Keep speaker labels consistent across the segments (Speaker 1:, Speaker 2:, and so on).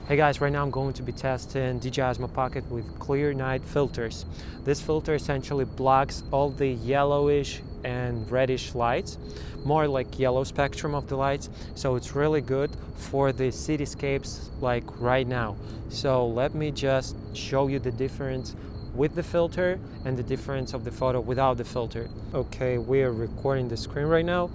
Speaker 1: Hey guys, right now I'm going to be testing DJI Osmo Pocket with clear night filters. This filter essentially blocks all the yellowish and reddish lights, more like yellow spectrum of the lights. So it's really good for the cityscapes like right now. So let me just show you the difference with the filter and the difference of the photo without the filter. Okay, we are recording the screen right now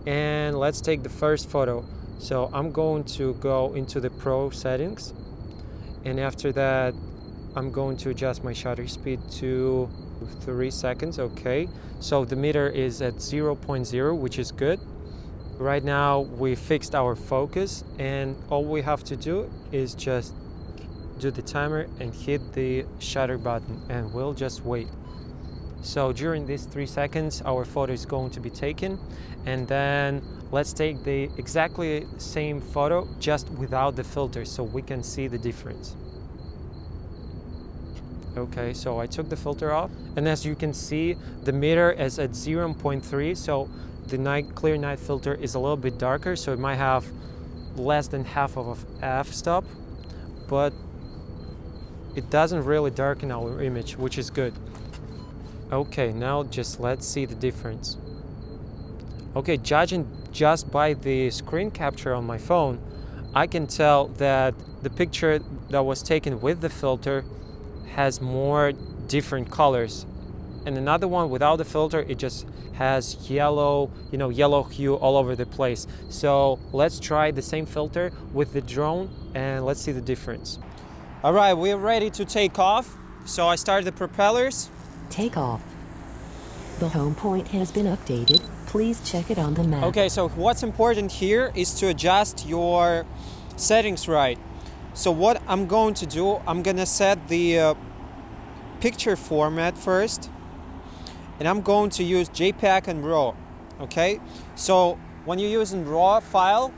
Speaker 1: and let's take the first photo. So I'm going to go into the Pro settings, and after that I'm going to adjust my shutter speed to 3 seconds. Okay, so the meter is at 0.0, which is good. Right now we fixed our focus, and all we have to do is just do the timer and hit the shutter button, and we'll just wait. So during these 3 seconds our photo is going to be taken, and then let's take the exactly same photo just without the filter so we can see the difference. Okay, so I took the filter off, and as you can see the meter is at 0.3, so the clear night filter is a little bit darker, so it might have less than half of a f-stop, but it doesn't really darken our image, which is good. Okay, now just let's see the difference. Okay, judging just by the screen capture on my phone, I can tell that the picture that was taken with the filter has more different colors, and another one without the filter, it just has yellow, yellow hue all over the place. So let's try the same filter with the drone and let's see the difference. All right, we're ready to take off. So I started the propellers.
Speaker 2: Take off. The home point has been updated. Please check it on the map.
Speaker 1: Okay, so what's important here is to adjust your settings right. So what I'm going to do, I'm gonna set the picture format first, and I'm going to use JPEG and RAW. Okay, so when you're using RAW file,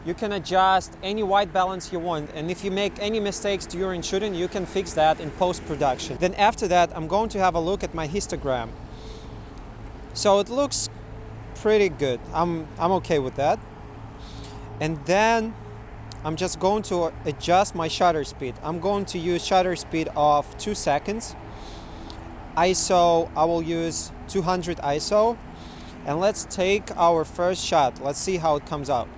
Speaker 1: you can adjust any white balance you want, and if you make any mistakes during shooting, you can fix that in post-production. Then after that, I'm going to have a look at my histogram. So it looks pretty good. I'm okay with that. And then I'm just going to adjust my shutter speed. I'm going to use shutter speed of 2 seconds. ISO, I will use 200 ISO. And let's take our first shot. Let's see how it comes out.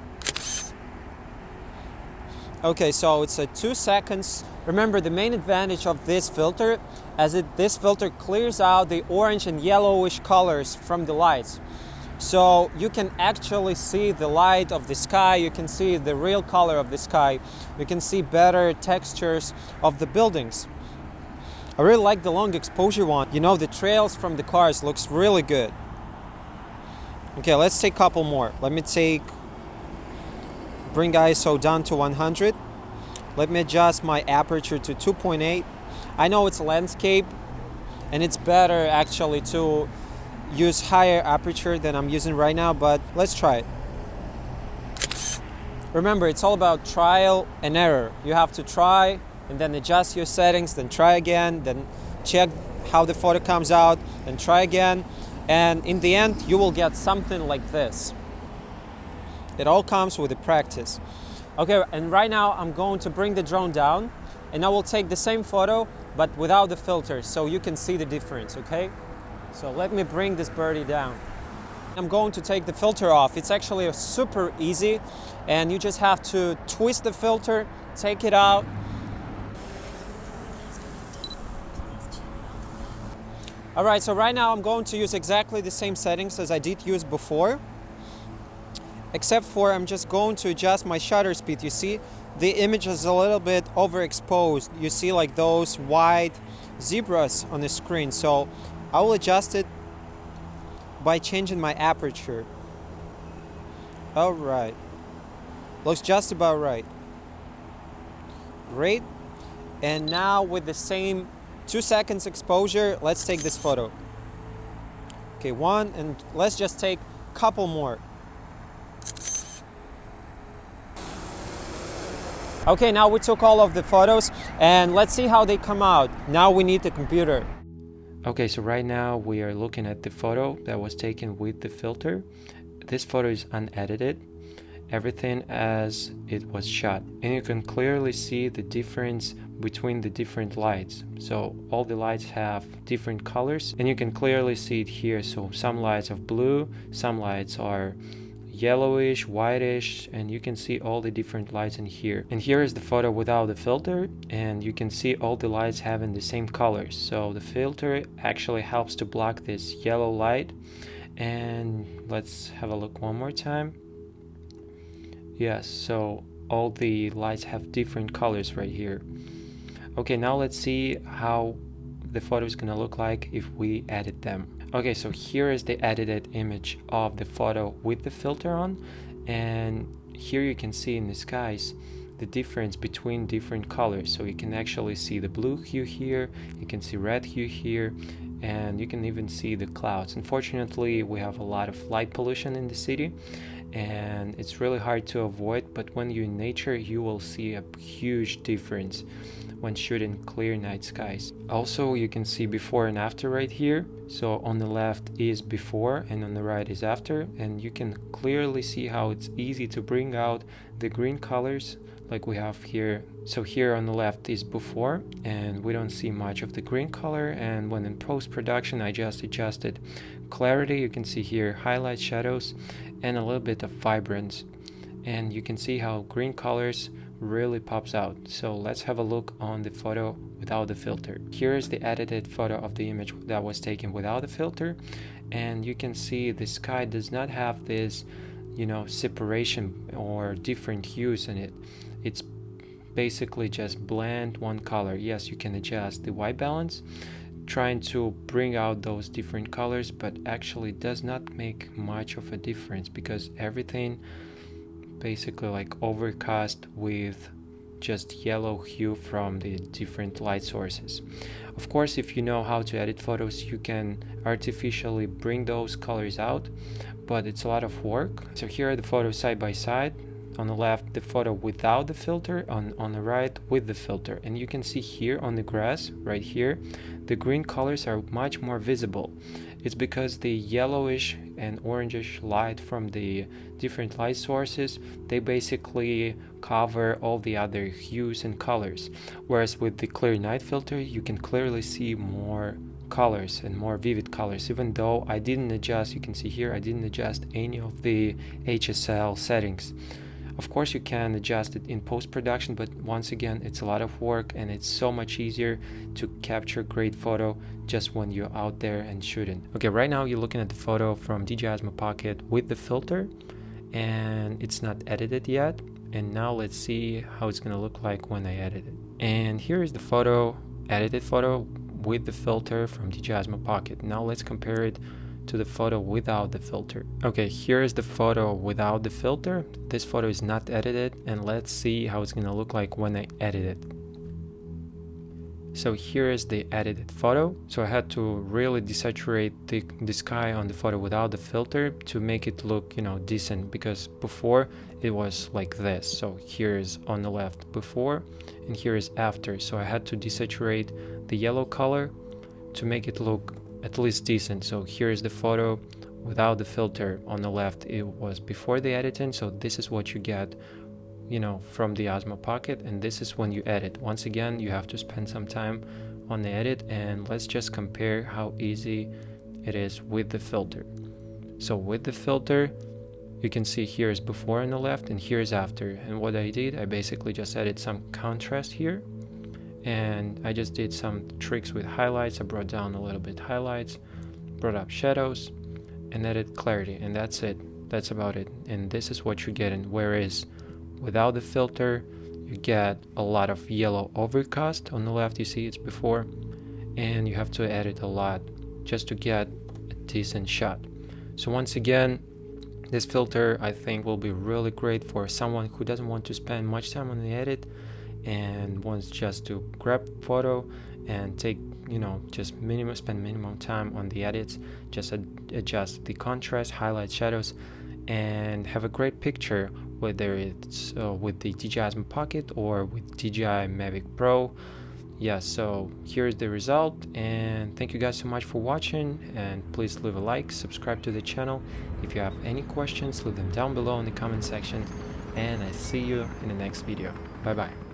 Speaker 1: Okay, so it's at 2 seconds. Remember, the main advantage of this filter this filter clears out the orange and yellowish colors from the lights. So you can actually see the light of the sky, you can see the real color of the sky, you can see better textures of the buildings. I really like the long exposure one. The trails from the cars looks really good. Okay, let's take a couple more. Let me bring ISO down to 100. Let me adjust my aperture to 2.8. I know it's landscape, and it's better actually to use higher aperture than I'm using right now, but let's try it. Remember, it's all about trial and error. You have to try and then adjust your settings, then try again, then check how the photo comes out, then try again, and in the end you will get something like this. It all comes with the practice. Okay, and right now I'm going to bring the drone down, and I will take the same photo but without the filter so you can see the difference, okay? So let me bring this birdie down. I'm going to take the filter off. It's actually super easy, and you just have to twist the filter, take it out. All right, so right now I'm going to use exactly the same settings as I did use before, except for I'm just going to adjust my shutter speed. You see, the image is a little bit overexposed. You see like those white zebras on the screen. So I will adjust it by changing my aperture. All right, looks just about right. Great. And now with the same 2 seconds exposure, let's take this photo. Okay, one, and let's just take a couple more. Okay, now we took all of the photos, and let's see how they come out. Now we need the computer. Okay, so right now we are looking at the photo that was taken with the filter. This photo is unedited, everything as it was shot, and you can clearly see the difference between the different lights. So all the lights have different colors, and you can clearly see it here. So some lights are blue, some lights are yellowish, whitish, and you can see all the different lights in here. And here is the photo without the filter, and you can see all the lights having the same colors. So the filter actually helps to block this yellow light. And let's have a look one more time. Yes, so all the lights have different colors right here. Okay, now let's see how the photo is gonna look like if we edit them. Okay, so here is the edited image of the photo with the filter on, and here you can see in the skies the difference between different colors. So you can actually see the blue hue here, you can see red hue here, and you can even see the clouds. Unfortunately, we have a lot of light pollution in the city, and it's really hard to avoid, but when you're in nature, you will see a huge difference when shooting clear night skies. Also, you can see before and after right here. So on the left is before and on the right is after, and you can clearly see how it's easy to bring out the green colors like we have here. So here on the left is before, and we don't see much of the green color, and when in post-production I just adjusted clarity, you can see here highlights, shadows, and a little bit of vibrance, and you can see how green colors really pops out. So let's have a look on the photo without the filter. Here is the edited photo of the image that was taken without the filter, and you can see the sky does not have this, separation or different hues in it. It's basically just blend one color. Yes, you can adjust the white balance, trying to bring out those different colors, but actually does not make much of a difference because everything basically like overcast with just yellow hue from the different light sources. Of course, if you know how to edit photos, you can artificially bring those colors out, but it's a lot of work. So here are the photos side by side. On the left, the photo without the filter, on the right with the filter. And you can see here on the grass, right here, the green colors are much more visible. It's because the yellowish and orangish light from the different light sources, they basically cover all the other hues and colors. Whereas with the clear night filter, you can clearly see more colors and more vivid colors, even though I didn't adjust, you can see here, I didn't adjust any of the HSL settings. Of course, you can adjust it in post-production, but once again, it's a lot of work and it's so much easier to capture great photo just when you're out there and shooting. Okay, right now you're looking at the photo from DJI Osmo Pocket with the filter, and it's not edited yet. And now let's see how it's gonna look like when I edit it. And here is the photo, edited photo with the filter from DJI Osmo Pocket. Now let's compare it to the photo without the filter. Okay, here is the photo without the filter. This photo is not edited, and let's see how it's gonna look like when I edit it. So here is the edited photo. So I had to really desaturate the sky on the photo without the filter to make it look, decent, because before it was like this. So here is on the left before, and here is after. So I had to desaturate the yellow color to make it look at least decent. So here is the photo without the filter. On the left it was before the editing, so this is what you get from the Osmo Pocket, and this is when you edit. Once again, you have to spend some time on the edit, and let's just compare how easy it is with the filter. So with the filter, you can see here is before on the left and here is after, and what I did, I basically just added some contrast here, and I just did some tricks with highlights. I brought down a little bit highlights, brought up shadows, and added clarity, and that's it. That's about it. And this is what you're getting. Whereas without the filter, you get a lot of yellow overcast. On the left, you see it's before, and you have to edit a lot just to get a decent shot. So once again, this filter I think will be really great for someone who doesn't want to spend much time on the edit and wants just to grab photo and take just spend minimum time on the edits, just adjust the contrast, highlights, shadows, and have a great picture, whether it's with the DJI Osmo Pocket or with DJI Mavic Pro. yeah, so here's the result, and thank you guys so much for watching, and please leave a like, subscribe to the channel. If you have any questions, leave them down below in the comment section, and I see you in the next video. Bye bye.